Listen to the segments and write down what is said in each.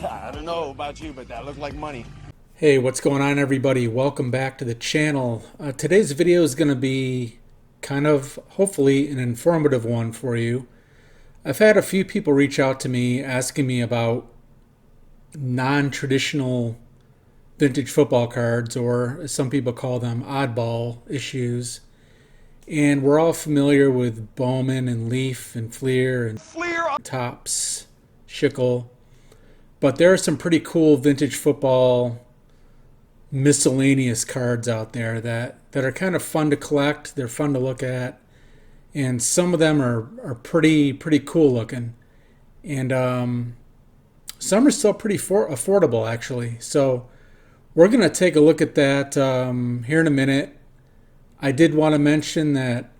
I don't know about you, but that looked like money. Hey, what's going on, everybody? Welcome back to the channel. Today's video is going to be kind of, hopefully, an informative one for you. I've had a few people reach out to me asking me about non-traditional vintage football cards, or as some people call them, oddball issues. And we're all familiar with Bowman and Leaf and Fleer and Fleer. Topps, Schickel. But there are some pretty cool vintage football miscellaneous cards out there that are kind of fun to collect. They're fun to look at, and some of them are pretty cool looking, and some are still pretty affordable actually. So we're gonna take a look at that here in a minute. I did want to mention that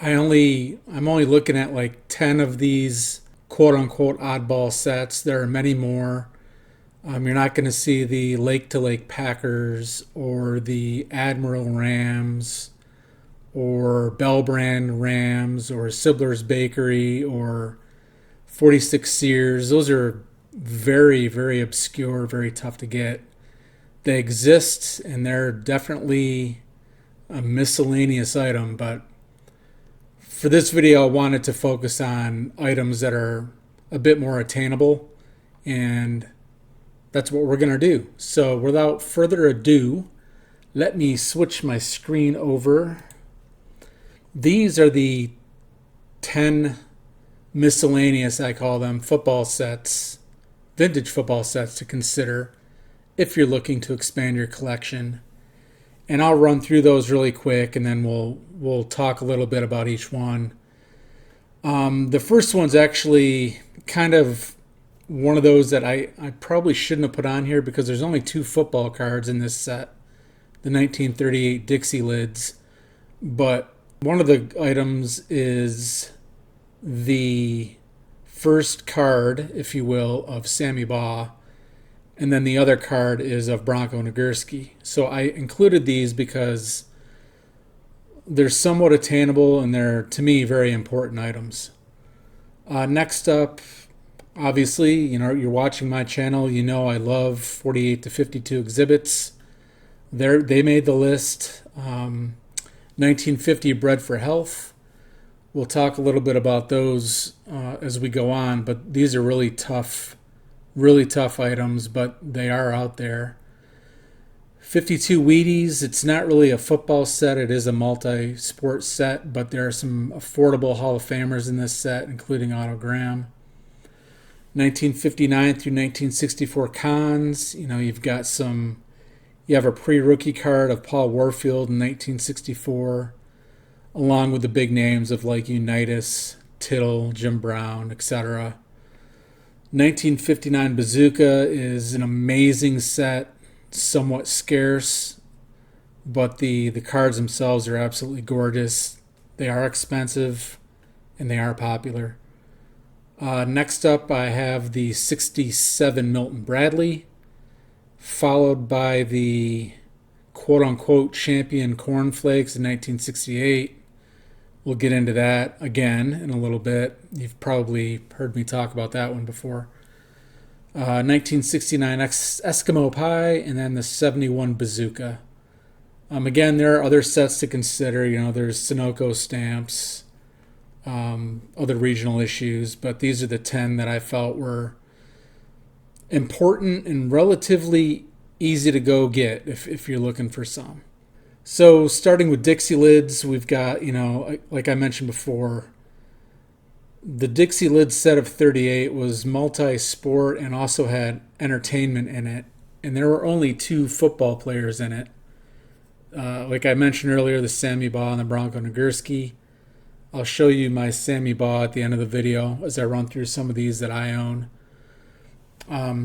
I'm only looking at like 10 of these quote unquote oddball sets. There are many more. You're not going to see the Lake to Lake Packers or the Admiral Rams or Bell Brand Rams or Sibler's Bakery or 46 Sears. Those are very obscure, very tough to get. They exist and they're definitely a miscellaneous item, but for this video, I wanted to focus on items that are a bit more attainable, and that's what we're going to do. So without further ado, let me switch my screen over. These are the 10 miscellaneous, I call them, football sets, vintage football sets to consider if you're looking to expand your collection. And I'll run through those really quick, and then we'll talk a little bit about each one. The first one's actually kind of one of those that I probably shouldn't have put on here because there's only 2 football cards in this set, the 1938 Dixie Lids. But one of the items is the first card, if you will, of Sammy Baugh, and then the other card is of Bronco Nagurski. So I included these because they're somewhat attainable and they're, to me, very important items. Next up, obviously, you're watching my channel. You know I love 48 to 52 exhibits. They made the list. 1950 Bread for Health. We'll talk a little bit about those as we go on, but these are really tough items, but they are out there. 52 Wheaties. It's not really a football set. It is a multi-sport set, but there are some affordable Hall of Famers in this set, including Otto Graham. 1959 through 1964 Cons. You have a pre-rookie card of Paul Warfield in 1964, along with the big names of like Unitas, Tittle, Jim Brown, etc. 1959 Bazooka is an amazing set, somewhat scarce, but the cards themselves are absolutely gorgeous. They are expensive, and they are popular. Next up, I have the 67 Milton Bradley, followed by the quote-unquote champion Cornflakes in 1968. We'll get into that again in a little bit. You've probably heard me talk about that one before. 1969 Eskimo Pie, and then the 71 Bazooka. Again, there are other sets to consider. There's Sunoco stamps, other regional issues, but these are the 10 that I felt were important and relatively easy to go get if you're looking for some. So starting with Dixie Lids, we've got, like I mentioned before, the Dixie Lids set of 38 was multi-sport and also had entertainment in it. And there were only 2 football players in it. Like I mentioned earlier, the Sammy Baugh and the Bronco Nagurski. I'll show you my Sammy Baugh at the end of the video as I run through some of these that I own.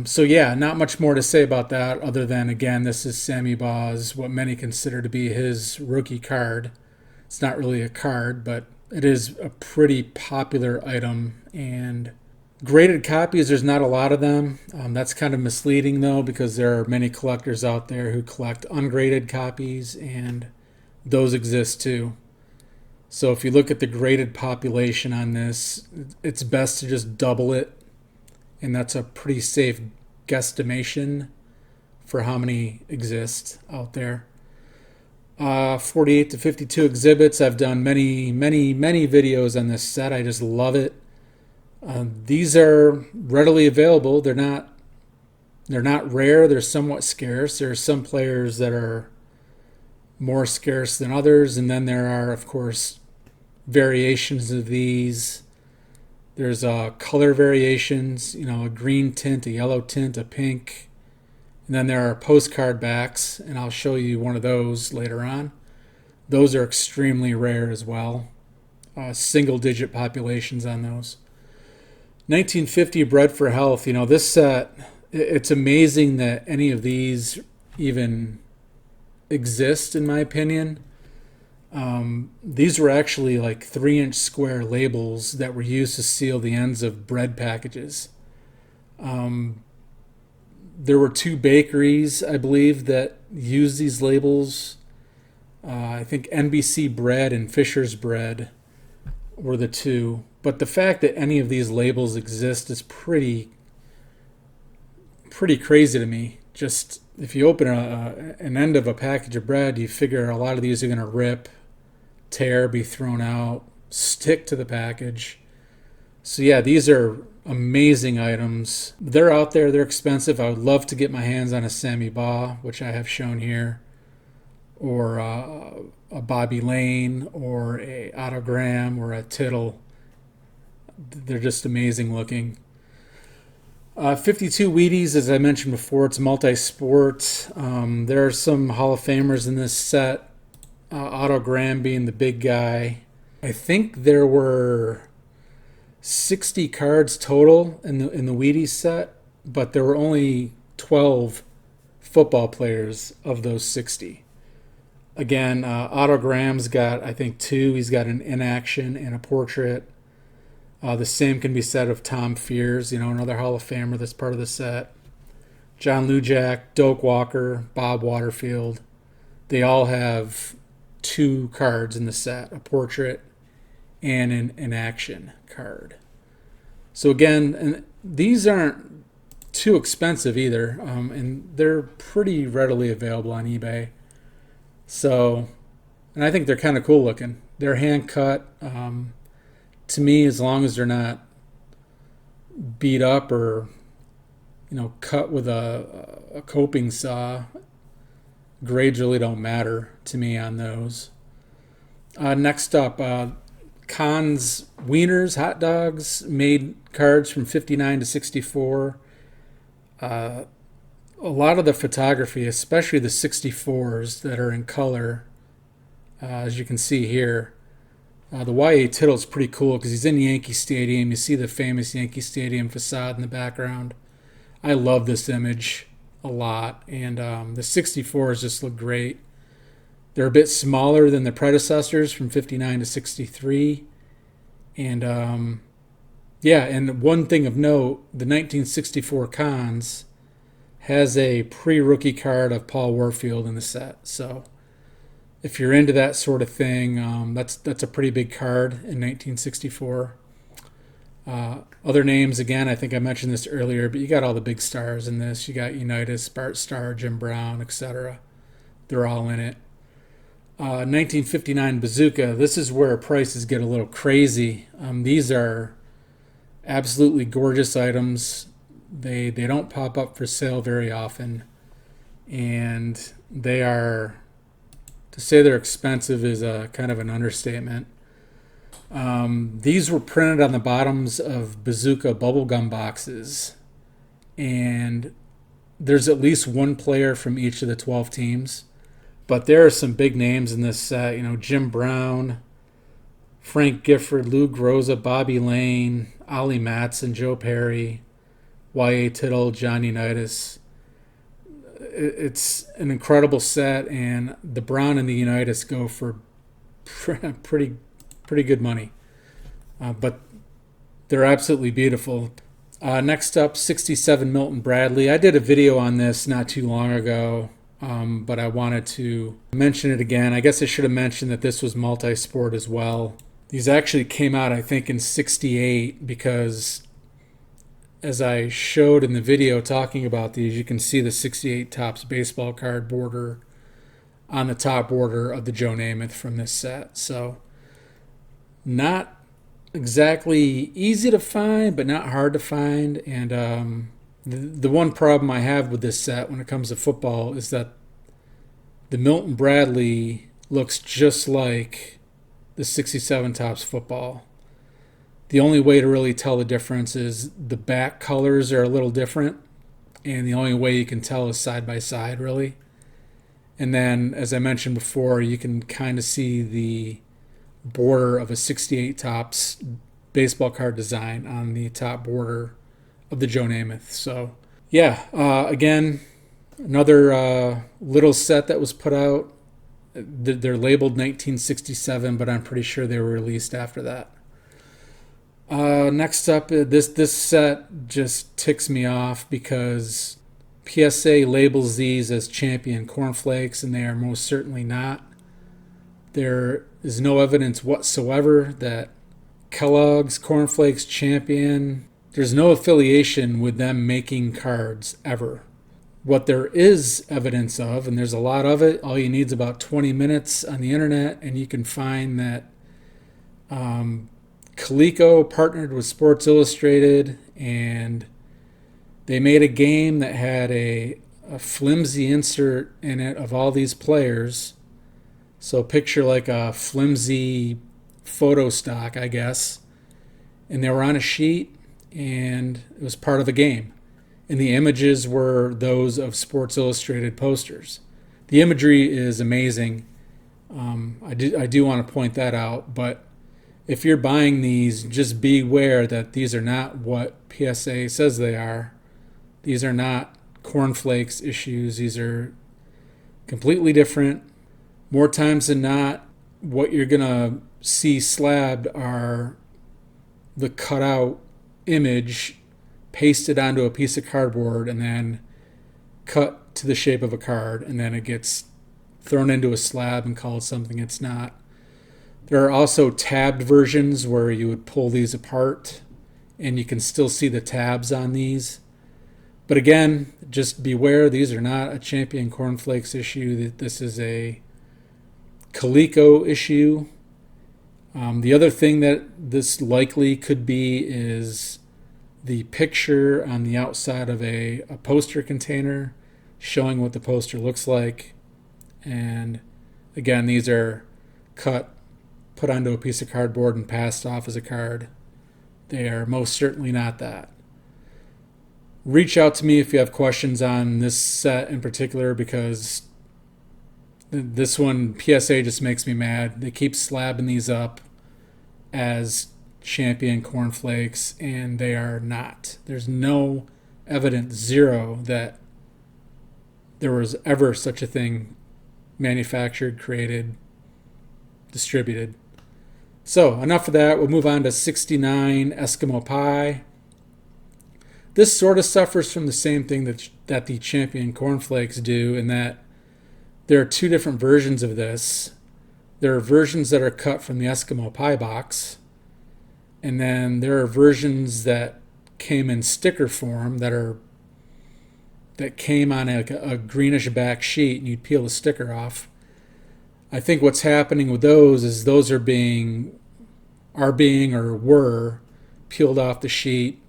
So yeah, not much more to say about that other than, again, this is Sammy Baugh's, what many consider to be his rookie card. It's not really a card, but it is a pretty popular item. And graded copies, there's not a lot of them. That's kind of misleading, though, because there are many collectors out there who collect ungraded copies, and those exist too. So if you look at the graded population on this, it's best to just double it and that's a pretty safe guesstimation for how many exist out there. 48 to 52 exhibits. I've done many videos on this set. I just love it. These are readily available. They're not rare. They're somewhat scarce. There are some players that are more scarce than others, and then there are, of course, variations of these. There's color variations, a green tint, a yellow tint, a pink. And then there are postcard backs, and I'll show you one of those later on. Those are extremely rare as well. Single-digit populations on those. 1950 Bred for Health. This set, it's amazing that any of these even exist, in my opinion. These were actually like 3-inch square labels that were used to seal the ends of bread packages. There were 2 bakeries, I believe, that used these labels. I think NBC Bread and Fisher's Bread were the 2. But the fact that any of these labels exist is pretty crazy to me. Just if you open an end of a package of bread, you figure a lot of these are going to rip, tear, be thrown out, stick to the package. So yeah, these are amazing items. They're out there. They're expensive. I would love to get my hands on a Sammy Baugh, which I have shown here, or a Bobby Lane, or a Autogram, or a Tittle. They're just amazing looking. 52 Wheaties, as I mentioned before, it's multi-sport. There are some Hall of Famers in this set. Autogram being the big guy. I think there were 60 cards total in the Wheaties set, but there were only 12 football players of those 60. Again, Autogram's got, I think, 2. He's got an inaction and a portrait. The same can be said of Tom Fears, another Hall of Famer that's part of the set. John Lujack, Doak Walker, Bob Waterfield. They all have 2 cards in the set, a portrait and an action card. So again, these aren't too expensive either, and they're pretty readily available on eBay. So, and I think they're kind of cool looking. They're hand cut. To me, as long as they're not beat up or cut with a coping saw, grades really don't matter to me on those. Next up, Conn's Wieners hot dogs made cards from 59 to 64. A lot of the photography, especially the 64s that are in color, as you can see here. The Y.A. Tittle is pretty cool because he's in Yankee Stadium. You see the famous Yankee Stadium facade in the background. I love this image a lot, and the 64s just look great. They're a bit smaller than the predecessors from 59 to 63. And and one thing of note, the 1964 Cons has a pre-rookie card of Paul Warfield in the set. So if you're into that sort of thing, that's a pretty big card in 1964. Other names, again, I think I mentioned this earlier, but you got all the big stars in this. You got Unitas, Bart Starr, Jim Brown, etc. They're all in it. 1959 Bazooka. This is where prices get a little crazy. These are absolutely gorgeous items. They don't pop up for sale very often, and they are, to say they're expensive is a kind of an understatement. These were printed on the bottoms of Bazooka bubblegum boxes, and there's at least 1 player from each of the 12 teams. But there are some big names in this set, Jim Brown, Frank Gifford, Lou Groza, Bobby Lane, Ollie Matson, Joe Perry, Y.A. Tittle, John Unitas. It's an incredible set, and the Brown and the Unitas go for pretty good money. But they're absolutely beautiful. Next up, 67 Milton Bradley. I did a video on this not too long ago, but I wanted to mention it again. I guess I should have mentioned that this was multi-sport as well. These actually came out, I think, in 68 because as I showed in the video talking about these, you can see the 68 Topps baseball card border on the top border of the Joe Namath from this set. So not exactly easy to find, but not hard to find. And the one problem I have with this set when it comes to football is that the Milton Bradley looks just like the 67 Topps football. The only way to really tell the difference is the back colors are a little different, and the only way you can tell is side by side, really. And then, as I mentioned before, you can kind of see the border of a 68 Topps baseball card design on the top border of the Joe Namath. So, yeah, again, another little set that was put out. They're labeled 1967, but I'm pretty sure they were released after that. Next up, this set just ticks me off because PSA labels these as Champion cornflakes, and they are most certainly not. There is no evidence whatsoever that Kellogg's Cornflakes Champion, there's no affiliation with them making cards ever. What there is evidence of, and there's a lot of it, all you need is about 20 minutes on the internet, and you can find that Coleco partnered with Sports Illustrated, and they made a game that had a flimsy insert in it of all these players. So picture like a flimsy photo stock, I guess. And they were on a sheet, and it was part of a game. And the images were those of Sports Illustrated posters. The imagery is amazing. I do want to point that out, but if you're buying these, just beware that these are not what PSA says they are. These are not cornflakes issues. These are completely different. More times than not, what you're going to see slabbed are the cutout image pasted onto a piece of cardboard and then cut to the shape of a card, and then it gets thrown into a slab and called something it's not. There are also tabbed versions where you would pull these apart and you can still see the tabs on these. But again, just beware, these are not a Champion Cornflakes issue. This is a Coleco issue. The other thing that this likely could be is the picture on the outside of a poster container showing what the poster looks like. And again, these are cut, put onto a piece of cardboard, and passed off as a card. They are most certainly not that. Reach out to me if you have questions on this set in particular, because this one, PSA just makes me mad. They keep slabbing these up as Champion cornflakes, and they are not. There's no evidence, zero, that there was ever such a thing manufactured, created, distributed. So enough of that. We'll move on to 69 Eskimo Pie. This sort of suffers from the same thing that the Champion cornflakes do, in that there are two different versions of this. There are versions that are cut from the Eskimo Pie box, and then there are versions that came in sticker form that came on a greenish back sheet, and you'd peel the sticker off. I think what's happening with those is those are being or were peeled off the sheet,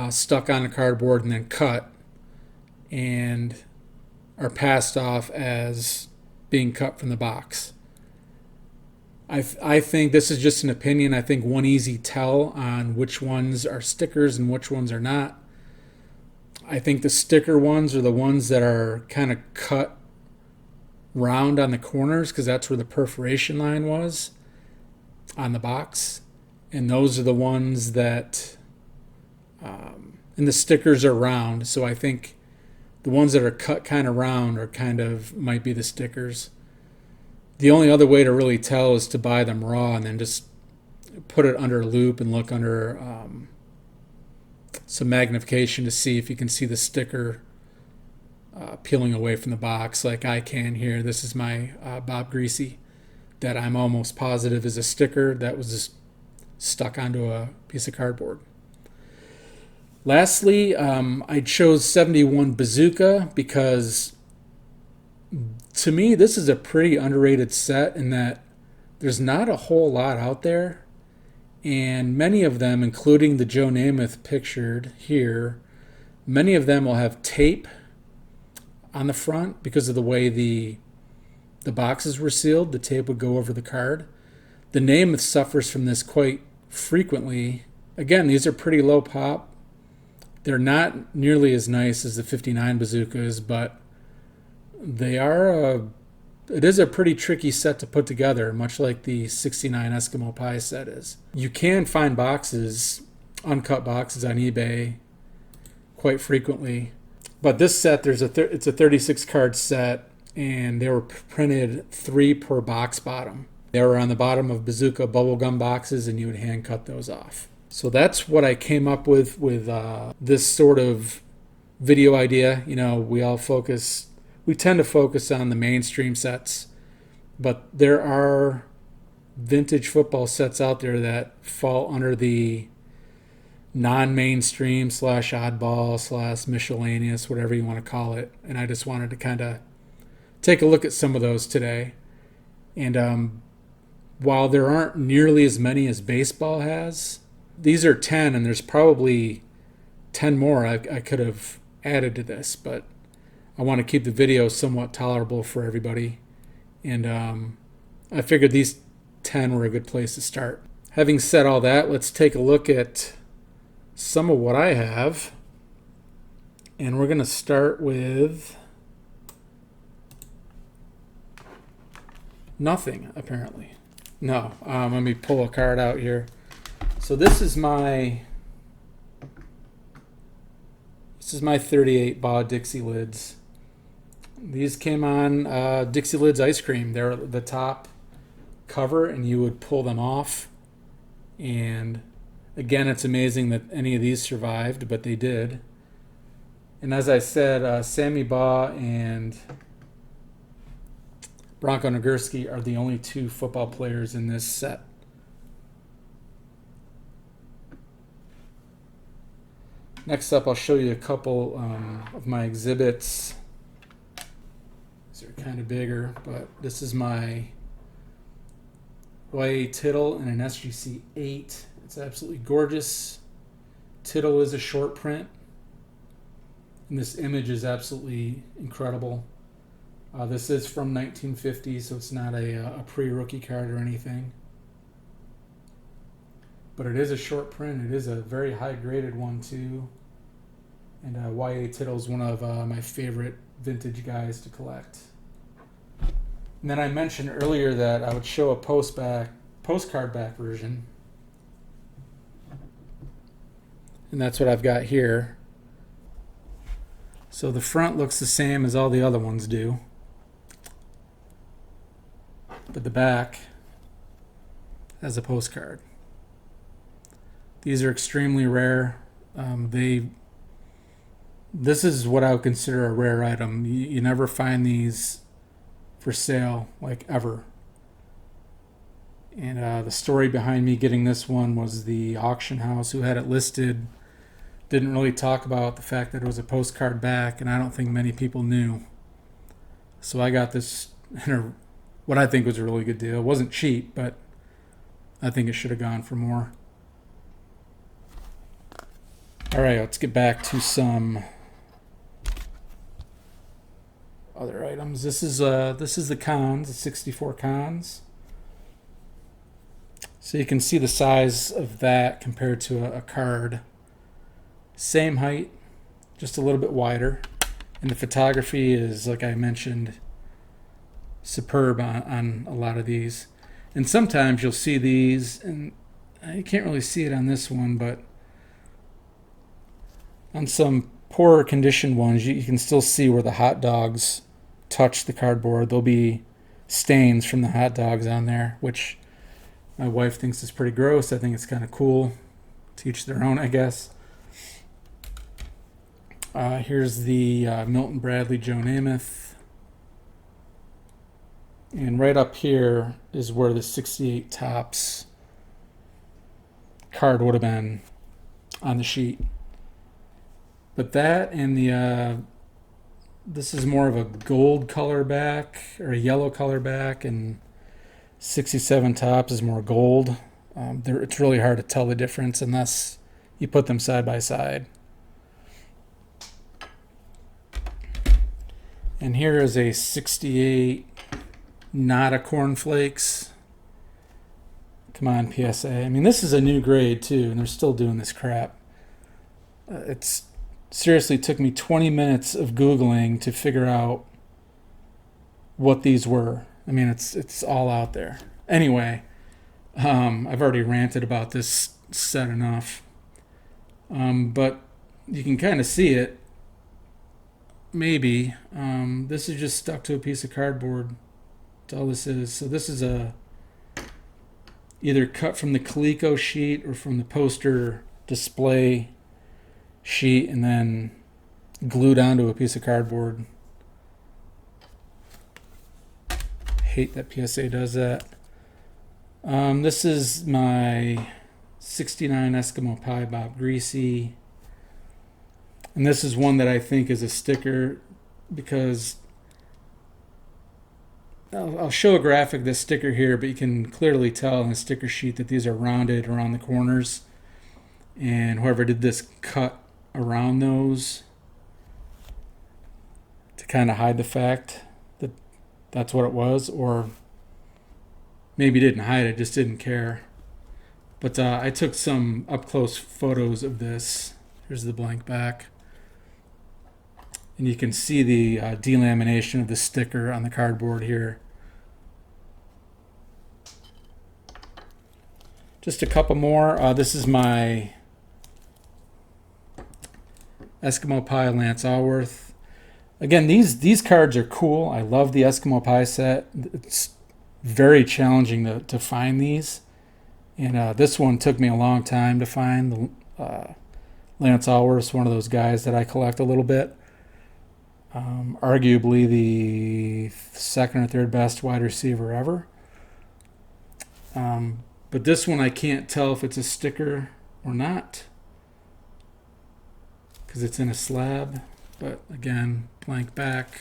stuck on the cardboard, and then cut, and are passed off as being cut from the box. I think this is just an opinion. I think one easy tell on which ones are stickers and which ones are not. I think the sticker ones are the ones that are kind of cut round on the corners, because that's where the perforation line was on the box. And those are the ones that, and the stickers are round. So I think the ones that are cut kind of round might be the stickers. The only other way to really tell is to buy them raw and then just put it under a loop and look under some magnification to see if you can see the sticker peeling away from the box, like I can here. This is my Bob Greasy that I'm almost positive is a sticker that was just stuck onto a piece of cardboard. Lastly, I chose 71 Bazooka because to me this is a pretty underrated set in that there's not a whole lot out there, and many of them, including the Joe Namath pictured here, many of them will have tape on the front because of the way the boxes were sealed. The tape would go over the card. The Namath suffers from this quite frequently. Again, these are pretty low pop. They're not nearly as nice as the 59 bazookas, but they are it is a pretty tricky set to put together, much like the 69 Eskimo Pie set is. You can find boxes, uncut boxes on eBay quite frequently. But this set, it's a 36 card set, and they were printed 3 per box bottom. They were on the bottom of Bazooka bubblegum boxes, and you would hand cut those off. So that's what I came up with this sort of video idea. You know, we tend to focus on the mainstream sets, but there are vintage football sets out there that fall under the non-mainstream / oddball / miscellaneous, whatever you want to call it. And I just wanted to kind of take a look at some of those today. And while there aren't nearly as many as baseball has, these are 10, and there's probably 10 more I could have added to this, but I want to keep the video somewhat tolerable for everybody. And I figured these 10 were a good place to start. Having said all that, let's take a look at some of what I have. And we're going to start with nothing, apparently. No, let me pull a card out here. So this is my 38 Baugh Dixie lids. These came on Dixie Lids ice cream. They're the top cover, and you would pull them off. And again, it's amazing that any of these survived, but they did. And as I said, Sammy Baugh and Bronco Nagurski are the only 2 football players in this set. Next up, I'll show you a couple of my exhibits. These are kind of bigger, but this is my YA Tittle in an SGC 8. It's absolutely gorgeous. Tittle is a short print, and this image is absolutely incredible. This is from 1950, so it's not a pre-rookie card or anything. But it is a short print. It is a very high-graded one, too. And YA Tittle is one of my favorite vintage guys to collect. And then I mentioned earlier that I would show a postcard back version. And that's what I've got here. So the front looks the same as all the other ones do. But the back has a postcard. These are extremely rare. This is what I would consider a rare item. You never find these for sale, like, ever. And the story behind me getting this one was the auction house who had it listed didn't really talk about the fact that it was a postcard back, and I don't think many people knew. So I got this in what I think was a really good deal. It wasn't cheap, but I think it should have gone for more. All right, let's get back to some other items. This is the cons, the 64 cons. So you can see the size of that compared to a card. Same height, just a little bit wider. And the photography is, like I mentioned, superb on a lot of these. And sometimes you'll see these, and you can't really see it on this one, but on some poorer condition ones, you can still see where the hot dogs touch the cardboard. There'll be stains from the hot dogs on there, which my wife thinks is pretty gross. I think it's kind of cool. To each their own, I guess. Here's the Milton Bradley Joe Namath. And right up here is where the 68 Topps card would have been on the sheet. But that and the this is more of a gold color back or a yellow color back, and 67 tops is more gold. It's really hard to tell the difference unless you put them side by side. And here is a 68 Nada cornflakes. Come on, PSA. I mean, this is a new grade too, and they're still doing this crap. It's seriously took me 20 minutes of Googling to figure out what these were. I mean, it's all out there. Anyway, I've already ranted about this set enough. But you can kind of see it. Maybe. This is just stuck to a piece of cardboard. That's all this is. So this is either cut from the Coleco sheet or from the poster display sheet and then glued onto a piece of cardboard. Hate that PSA does that. This is my 69 Eskimo Pie Bob Greasy. And this is one that I think is a sticker because I'll show a graphic of this sticker here, but you can clearly tell in the sticker sheet that these are rounded around the corners. And whoever did this cut around those to kind of hide the fact that that's what it was, or maybe didn't hide it, just didn't care. But I took some up-close photos of this. Here's the blank back. And you can see the delamination of the sticker on the cardboard here. Just a couple more. This is my Eskimo Pie Lance Allworth. Again, these cards are cool. I love the Eskimo Pie set. It's very challenging to find these. And this one took me a long time to find. Lance Allworth's one of those guys that I collect a little bit. Arguably the second or third best wide receiver ever. But this one I can't tell if it's a sticker or not because it's in a slab. But again, blank back.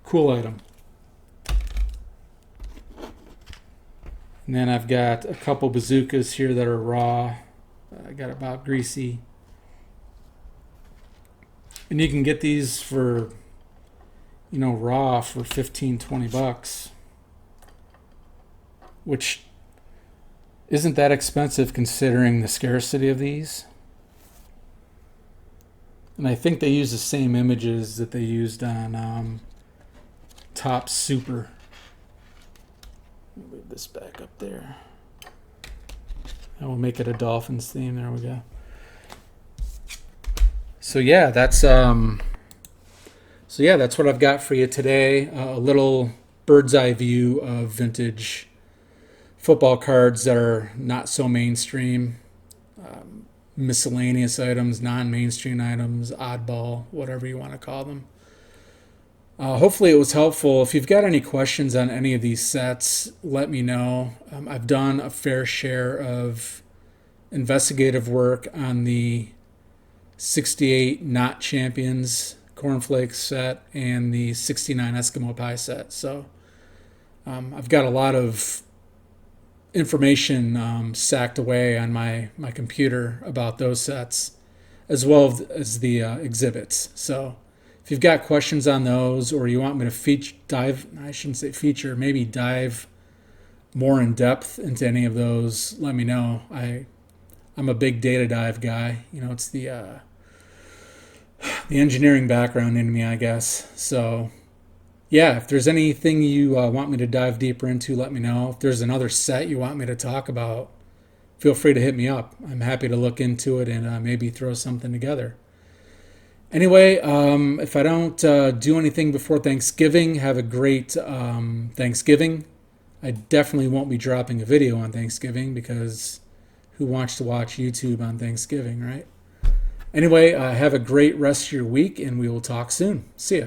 Cool item. And then I've got a couple bazookas here that are raw. I got a Bob Greasy. And you can get these for, raw for 15, 20 bucks. Which isn't that expensive considering the scarcity of these. And I think they use the same images that they used on Top Super. Move this back up there. I will make it a Dolphins theme. There we go. So yeah, that's what I've got for you today. A little bird's eye view of vintage football cards that are not so mainstream. Miscellaneous items, non-mainstream items, oddball, whatever you want to call them. Hopefully it was helpful. If you've got any questions on any of these sets, let me know. I've done a fair share of investigative work on the 68 Not Champions Cornflakes set and the 69 Eskimo Pie set. So I've got a lot of information sacked away on my computer about those sets, as well as the exhibits. So if you've got questions on those, or you want me to dive more in depth into any of those, let me know. I'm a big data dive guy. It's the engineering background in me, I guess. So yeah, if there's anything you want me to dive deeper into, let me know. If there's another set you want me to talk about, feel free to hit me up. I'm happy to look into it and maybe throw something together. Anyway, if I don't do anything before Thanksgiving, have a great Thanksgiving. I definitely won't be dropping a video on Thanksgiving because who wants to watch YouTube on Thanksgiving, right? Anyway, have a great rest of your week, and we will talk soon. See ya.